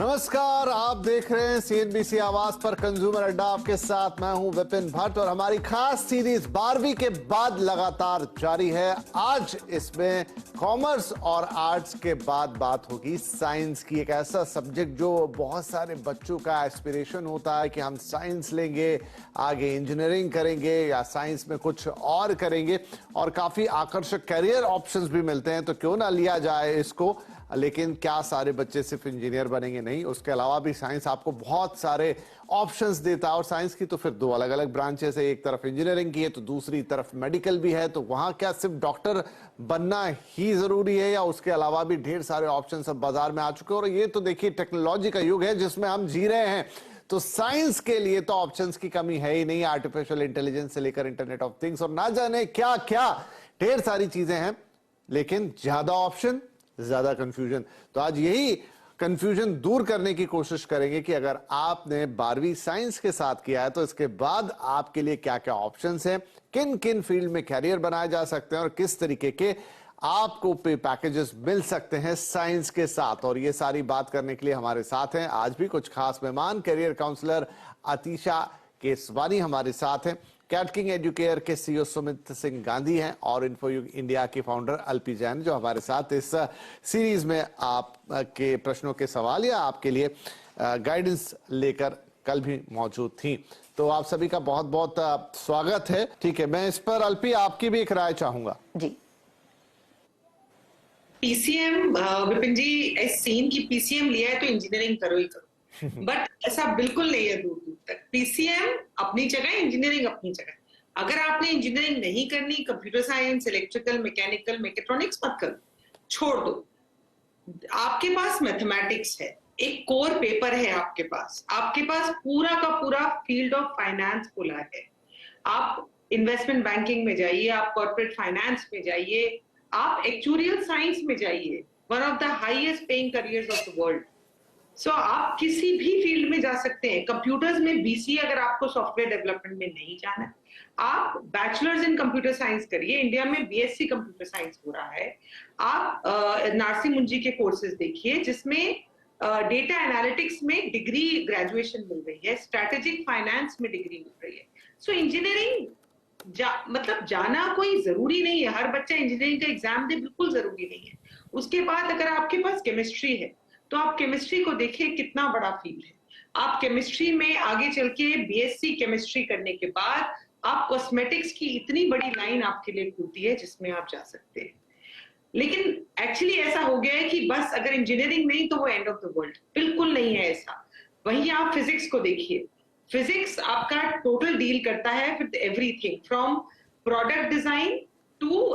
नमस्कार, आप देख रहे हैं सीएनबीसी आवाज पर कंज्यूमर अड्डा। आपके साथ मैं हूं विपिन भट्ट और हमारी खास सीरीज 12वीं के बाद लगातार जारी है। आज इसमें कॉमर्स और आर्ट्स के बाद बात होगी साइंस की। एक ऐसा सब्जेक्ट जो बहुत सारे बच्चों का एस्पिरेशन होता है कि हम साइंस लेंगे, आगे इंजीनियरिंग करेंगे या साइंस में कुछ और करेंगे, और काफी आकर्षक करियर ऑप्शंस भी मिलते हैं। तो क्यों ना लिया जाए इसको। लेकिन क्या सारे बच्चे सिर्फ इंजीनियर बनेंगे? नहीं, उसके अलावा भी साइंस आपको बहुत सारे ऑप्शंस देता है। और साइंस की तो फिर दो अलग अलग ब्रांचेस है, एक तरफ इंजीनियरिंग की है तो दूसरी तरफ मेडिकल भी है। तो वहां क्या सिर्फ डॉक्टर बनना ही जरूरी है या उसके अलावा भी ढेर सारे ऑप्शंस अब बाजार में आ चुके हैं। और ये तो देखिए टेक्नोलॉजी का युग है जिसमें हम जी रहे हैं, तो साइंस के लिए तो ऑप्शंस की कमी है ही नहीं। आर्टिफिशियल इंटेलिजेंस से लेकर इंटरनेट ऑफ थिंग्स और ना जाने क्या क्या ढेर सारी चीजें हैं, लेकिन ज्यादा ऑप्शन ज्यादा कंफ्यूजन। तो आज यही कंफ्यूजन दूर करने की कोशिश करेंगे कि अगर आपने 12वीं साइंस के साथ किया है तो इसके बाद आपके लिए क्या क्या ऑप्शंस हैं, किन किन फील्ड में कैरियर बनाए जा सकते हैं और किस तरीके के आपको पे पैकेजेस मिल सकते हैं साइंस के साथ। और ये सारी बात करने के लिए हमारे साथ हैं आज भी कुछ खास मेहमान। करियर काउंसलर अतीशा केसवानी हमारे साथ हैं, कैटकिंग एजुकेयर के सीईओ सुमित सिंह गांधी हैं और इन्फोयुग इंडिया के फाउंडर अल्पी जैन जो हमारे साथ इस सीरीज में आपके प्रश्नों के सवाल या आपके लिए गाइडेंस लेकर कल भी मौजूद थी। तो आप सभी का बहुत बहुत स्वागत है। ठीक है, मैं इस पर अल्पी आपकी भी एक राय चाहूंगा। जी, पीसीएम विपिन जी, इस सीन की पीसीएम लिया है तो इंजीनियरिंग करो ही करो, बट ऐसा बिल्कुल नहीं है दूर दूर तक। पीसीएम अपनी जगह, इंजीनियरिंग अपनी जगह। अगर आपने इंजीनियरिंग नहीं करनी, computer science, electrical, mechanical, mechatronics मत करो, छोड़ दो। आपके पास मैथमेटिक्स है, एक कोर पेपर है आपके पास पूरा का पूरा फील्ड ऑफ फाइनेंस खुला है। आप इन्वेस्टमेंट बैंकिंग में जाइए, आप कॉर्पोरेट फाइनेंस में जाइए, आप एक्चुरियल साइंस में जाइए, one of the highest paying careers of the world. So आप किसी भी फील्ड में जा सकते हैं। कंप्यूटर्स में बीसीए, अगर आपको सॉफ्टवेयर डेवलपमेंट में नहीं जाना, आप बैचलर्स इन कंप्यूटर साइंस करिए। इंडिया में बीएससी कंप्यूटर साइंस हो रहा है। आप नारसी मुंजी के कोर्सेज देखिए जिसमें डेटा एनालिटिक्स में डिग्री ग्रेजुएशन मिल रही है, स्ट्रेटेजिक फाइनेंस में डिग्री मिल रही है। सो इंजीनियरिंग मतलब जाना कोई जरूरी नहीं है। हर बच्चा इंजीनियरिंग का एग्जाम दे, बिल्कुल जरूरी नहीं है। उसके बाद अगर आपके पास केमिस्ट्री है तो आप केमिस्ट्री को देखिए, कितना बड़ा फील्ड है। आप केमिस्ट्री में आगे चल के बीएससी केमिस्ट्री करने के बाद आप कॉस्मेटिक्स की इतनी बड़ी लाइन आपके लिए खुलती है जिसमें आप जा सकते हैं। लेकिन एक्चुअली ऐसा हो गया है कि बस अगर इंजीनियरिंग नहीं तो वो एंड ऑफ द वर्ल्ड, बिल्कुल नहीं है ऐसा। वहीं आप फिजिक्स को देखिए, फिजिक्स आपका टोटल डील करता है with everything from product design to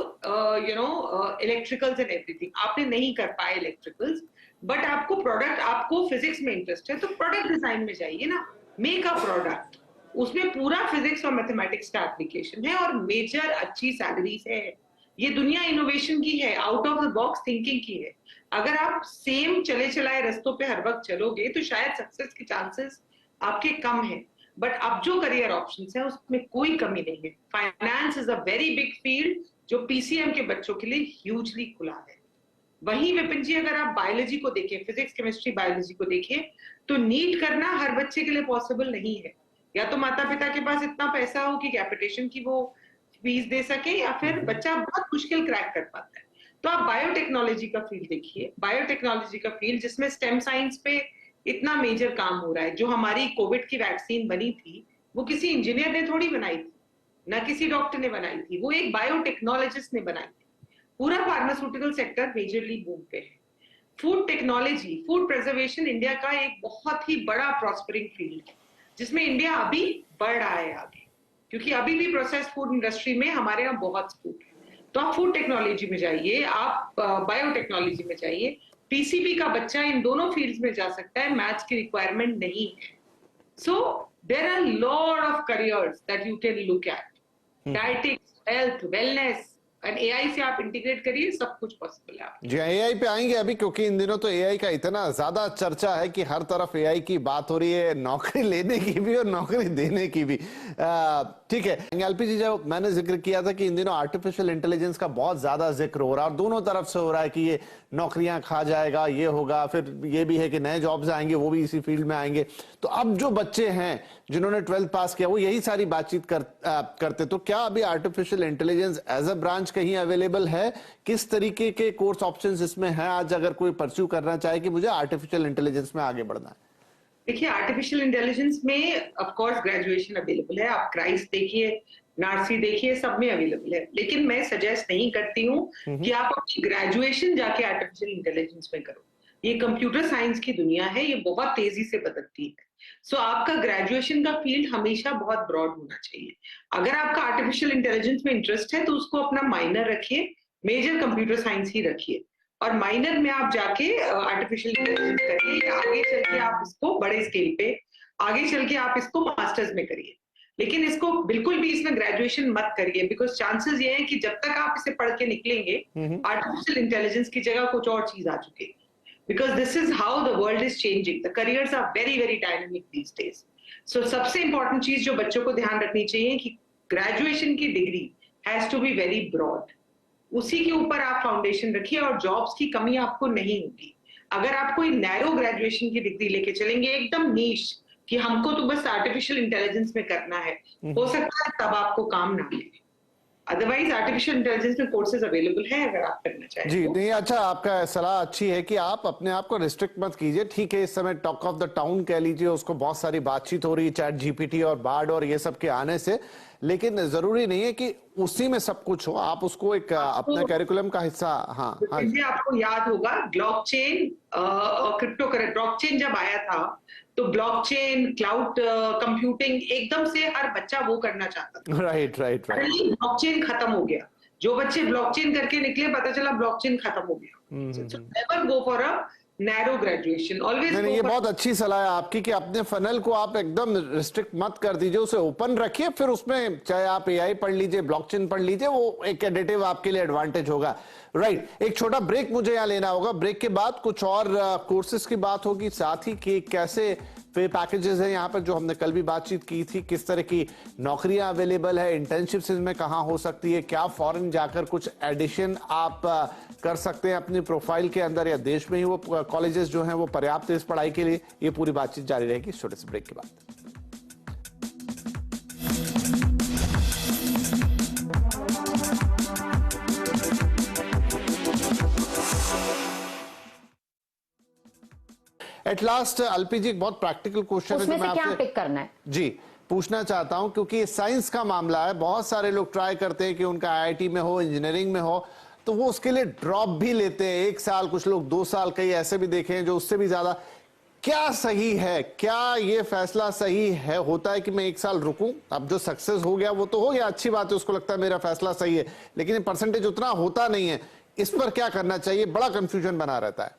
electricals and everything. आपने नहीं कर पाए इलेक्ट्रिकल्स, बट आपको फिजिक्स में इंटरेस्ट है तो प्रोडक्ट डिजाइन में जाइए ना, मेक अ प्रोडक्ट। उसमें पूरा फिजिक्स और मैथमेटिक्स का एप्लीकेशन है और मेजर अच्छी सैलरीज है। ये दुनिया इनोवेशन की है, out of the box thinking की है। अगर आप सेम चले चलाए रास्तों पे हर वक्त चलोगे तो शायद सक्सेस के चांसेस आपके कम है। बट अब जो करियर ऑप्शंस है उसमें कोई कमी नहीं है। Finance is a very big field जो पीसीएम के बच्चों के लिए ह्यूजली खुला है। वहीं विपिन जी, अगर आप बायोलॉजी को देखें, फिजिक्स केमिस्ट्री बायोलॉजी को देखें, तो नीट करना हर बच्चे के लिए पॉसिबल नहीं है। या तो माता पिता के पास इतना पैसा हो कि कैपिटेशन की वो फीस दे सके, या फिर बच्चा बहुत मुश्किल क्रैक कर पाता है। तो आप बायोटेक्नोलॉजी का फील्ड देखिए, बायोटेक्नोलॉजी का फील्ड जिसमें स्टेम साइंस पे इतना मेजर काम हो रहा है। जो हमारी कोविड की वैक्सीन बनी थी वो किसी इंजीनियर ने थोड़ी बनाई थी, ना किसी डॉक्टर ने बनाई थी, वो एक बायोटेक्नोलॉजिस्ट ने बनाई थी। पूरा फार्मास्यूटिकल सेक्टर मेजरली बूम पे है। Food technology, food preservation India का एक बहुत ही बड़ा प्रॉस्परिंग फील्ड है जिसमें इंडिया अभी बढ़ रहा है आगे, क्योंकि अभी भी प्रोसेस्ड फूड इंडस्ट्री में हमारे यहाँ बहुत स्कोप है। तो आप फूड टेक्नोलॉजी में जाइए, आप बायोटेक्नोलॉजी में जाइए। पीसीबी का बच्चा इन दोनों फील्ड्स में जा सकता है, मैथ्स की रिक्वायरमेंट नहीं है। So there are lot of careers that you can look at. Dietetics, health, wellness and AI से आप इंटीग्रेट करिए, सब कुछ पॉसिबल है। जी, एआई पे आएंगे अभी, क्योंकि इन दिनों तो एआई का इतना ज्यादा चर्चा है कि हर तरफ एआई की बात हो रही है, नौकरी लेने की भी और नौकरी देने की भी। ठीक है एलपी जी, जब मैंने जिक्र किया था कि इन दिनों आर्टिफिशियल इंटेलिजेंस का बहुत ज्यादा जिक्र हो रहा है और दोनों तरफ से हो रहा है कि ये नौकरियां खा जाएगा, ये होगा, फिर ये भी है कि नए जॉब्स आएंगे, वो भी इसी फील्ड में आएंगे। तो अब जो बच्चे हैं जिन्होंने 12th पास किया वो यही सारी बातचीत करते, तो क्या अभी artificial intelligence as a branch कहीं अवेलेबल है? किस तरीके के कोर्स ऑप्शंस इसमें हैं आज, अगर कोई परस्यू करना चाहे कि मुझे आर्टिफिशियल इंटेलिजेंस में आगे बढ़ना है? देखिए, आर्टिफिशियल इंटेलिजेंस में ऑफ कोर्स ग्रेजुएशन अवेलेबल है। आप क्राइस्ट देखिए, नार्सी देखिए, सब में अवेलेबल है। लेकिन मैं सजेस्ट नहीं करती हूँ कि आप अपनी ग्रेजुएशन जाके आर्टिफिशियल इंटेलिजेंस में करो। ये कंप्यूटर साइंस की दुनिया है, ये बहुत तेजी से बदलती है। सो आपका ग्रेजुएशन का फील्ड हमेशा बहुत ब्रॉड होना चाहिए। अगर आपका आर्टिफिशियल इंटेलिजेंस में इंटरेस्ट है तो उसको अपना माइनर रखिए, मेजर कंप्यूटर साइंस ही रखिए, और माइनर में आप जाके आर्टिफिशियल इंटेलिजेंस करिए। आगे चल के आप इसको बड़े स्केल पे, आगे चल के आप इसको मास्टर्स में करिए। लेकिन इसको बिल्कुल भी इसमें ग्रेजुएशन मत करिए, बिकॉज चांसेस ये है कि जब तक आप इसे पढ़ के निकलेंगे आर्टिफिशियल इंटेलिजेंस की जगह कुछ और चीज आ चुकेगी। Because this is how the world is changing, the careers are very very dynamic these days. So सबसे इंपॉर्टेंट चीज जो बच्चों को ध्यान रखनी चाहिए कि ग्रेजुएशन की degree has to be very broad, उसी के ऊपर आप फाउंडेशन रखिए और जॉब्स की कमी आपको नहीं होगी। अगर आप कोई नैरो ग्रेजुएशन की डिग्री लेके चलेंगे एकदम नीश कि हमको तो बस आर्टिफिशियल इंटेलिजेंस में करना है, हो सकता है तब आपको काम ना मिले। अदरवाइज आर्टिफिशियल इंटेलिजेंस में कोर्सेज अवेलेबल है अगर आप करना चाहें जी। तो। नहीं, अच्छा, आपका सलाह अच्छी है कि आप अपने आप को रिस्ट्रिक्ट मत कीजिए। ठीक है, इस समय टॉक ऑफ द टाउन कह लीजिए उसको, बहुत सारी बातचीत हो रही है चैट जीपीटी और बार्ड और ये सब के आने से, लेकिन जरूरी नहीं है कि उसी में सब कुछ हो। आप उसको एक अपने कैरिकुलम का हिस्सा। हाँ, आपको याद होगा ब्लॉकचेन और क्रिप्टो करेंसी, ब्लॉकचेन जब आया था तो ब्लॉकचेन, क्लाउड कंप्यूटिंग, एकदम से हर बच्चा वो करना चाहता था। राइट। ब्लॉकचेन खत्म हो गया। जो बच्चे ब्लॉकचेन करके निकले पता चला ब्लॉकचेन खत्म हो गया। So never go for a narrow graduation, always नहीं, ये बहुत अच्छी सलाह है आपकी कि अपने फनल को आप एकदम रिस्ट्रिक्ट मत कर दीजिए, उसे ओपन रखिए। फिर उसमें चाहे आप एआई पढ़ लीजिए, ब्लॉकचेन पढ़ लीजिए, वो एक एडिटिव आपके लिए एडवांटेज होगा। राइट, एक छोटा ब्रेक मुझे यहाँ लेना होगा। ब्रेक के बाद कुछ और कोर्सेज की बात होगी, साथ ही कि कैसे पे पैकेजेस हैं यहाँ पर, जो हमने कल भी बातचीत की थी, किस तरह की नौकरियां अवेलेबल है, इंटर्नशिप्स में कहाँ हो सकती है, क्या फॉरेन जाकर कुछ एडिशन आप कर सकते हैं अपनी प्रोफाइल के अंदर, या देश में ही वो कॉलेजेस जो हैं वो पर्याप्त है इस पढ़ाई के लिए। ये पूरी बातचीत जारी रहेगी छोटे से ब्रेक के बाद। एट लास्ट एलपीजी, एक बहुत प्रैक्टिकल क्वेश्चन है जो मैं आपसे पिक करना है जी पूछना चाहता हूं, क्योंकि ये साइंस का मामला है। बहुत सारे लोग ट्राई करते हैं कि उनका आईआईटी में हो, इंजीनियरिंग में हो, तो वो उसके लिए ड्रॉप भी लेते हैं 1 साल, कुछ लोग 2 साल, कई ऐसे भी देखे हैं जो उससे भी ज्यादा। क्या सही है? क्या ये फैसला सही है, होता है कि मैं 1 साल रुकूं? अब जो सक्सेस हो गया वो तो हो गया, अच्छी बात है, उसको लगता है मेरा फैसला सही है, लेकिन ये परसेंटेज उतना होता नहीं है। इस पर क्या करना चाहिए? बड़ा कंफ्यूजन बना रहता है।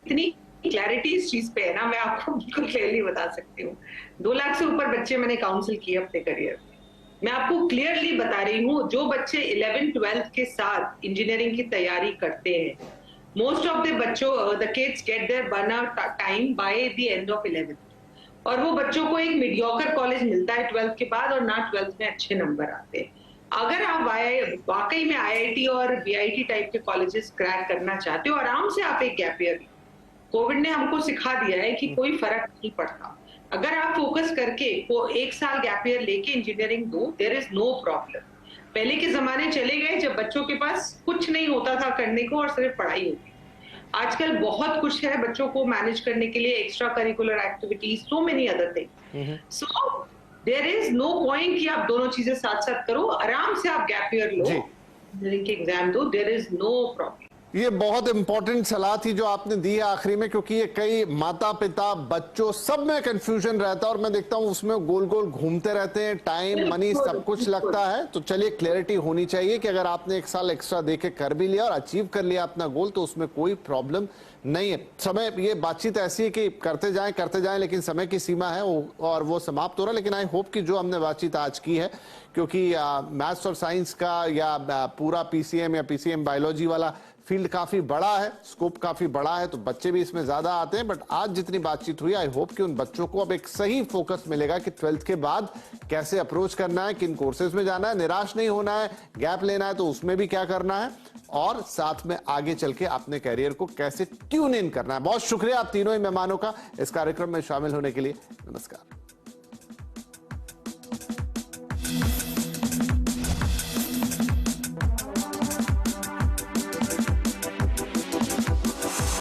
इतनी क्लैरिटी इस चीज पे है ना, मैं आपको बिल्कुल क्लियरली बता सकती हूँ। 2 लाख से ऊपर बच्चे मैंने काउंसिल किए अपने करियर में। मैं आपको क्लियरली बता रही हूँ, जो बच्चे 11th 12th के साथ इंजीनियरिंग की तैयारी करते हैं, मोस्ट ऑफ द बच्चों, the kids get their burnout time by the end of 11th। और वो बच्चों को एक मीडियोकर कॉलेज मिलता है 12th के बाद, और ना 12th में अच्छे नंबर आते हैं। अगर आप वाकई में आईआईटी और बीआईटी टाइप के कॉलेजेस क्रैक करना चाहते हो, आराम से आप एक गैप ईयर, कोविड ने हमको सिखा दिया है कि कोई फर्क नहीं पड़ता। अगर आप फोकस करके 1 साल गैप ईयर लेके इंजीनियरिंग दो, देयर इज नो प्रॉब्लम। पहले के जमाने चले गए जब बच्चों के पास कुछ नहीं होता था करने को और सिर्फ पढ़ाई होती। आजकल बहुत कुछ है बच्चों को मैनेज करने के लिए, extra curricular activities, so many other thing. So there is no point कि आप दोनों चीजें साथ साथ करो। आराम से आप गैप ईयर लो, इंजीनियरिंग के एग्जाम दो, देयर इज नो प्रॉब्लम। ये बहुत इंपॉर्टेंट सलाह थी जो आपने दी है आखिरी में, क्योंकि ये कई माता पिता, बच्चों, सब में कंफ्यूजन रहता है और मैं देखता हूं उसमें गोल गोल घूमते रहते हैं, टाइम, मनी, सब कुछ लगता है। तो चलिए, क्लैरिटी होनी चाहिए कि अगर आपने 1 साल एक्स्ट्रा देके कर भी लिया और अचीव कर लिया अपना गोल, तो उसमें कोई प्रॉब्लम नहीं है। समय, ये बातचीत ऐसी है कि करते जाएं, लेकिन समय की सीमा है और वो समाप्त हो रहा है। लेकिन आई होप कि जो हमने बातचीत आज की है, क्योंकि मैथ्स और साइंस का या पूरा पीसीएम या पीसीएम बायोलॉजी वाला फील्ड काफी बड़ा है, स्कोप काफी बड़ा है, तो बच्चे भी इसमें ज्यादा आते हैं। बट आज जितनी बातचीत हुई, आई होप कि उन बच्चों को अब एक सही फोकस मिलेगा कि 12th के बाद कैसे अप्रोच करना है, किन कोर्सेज में जाना है, निराश नहीं होना है, गैप लेना है तो उसमें भी क्या करना है, और साथ में आगे चल के अपने कैरियर को कैसे ट्यून इन करना है। बहुत शुक्रिया आप तीनों ही मेहमानों का इस कार्यक्रम में शामिल होने के लिए। नमस्कार।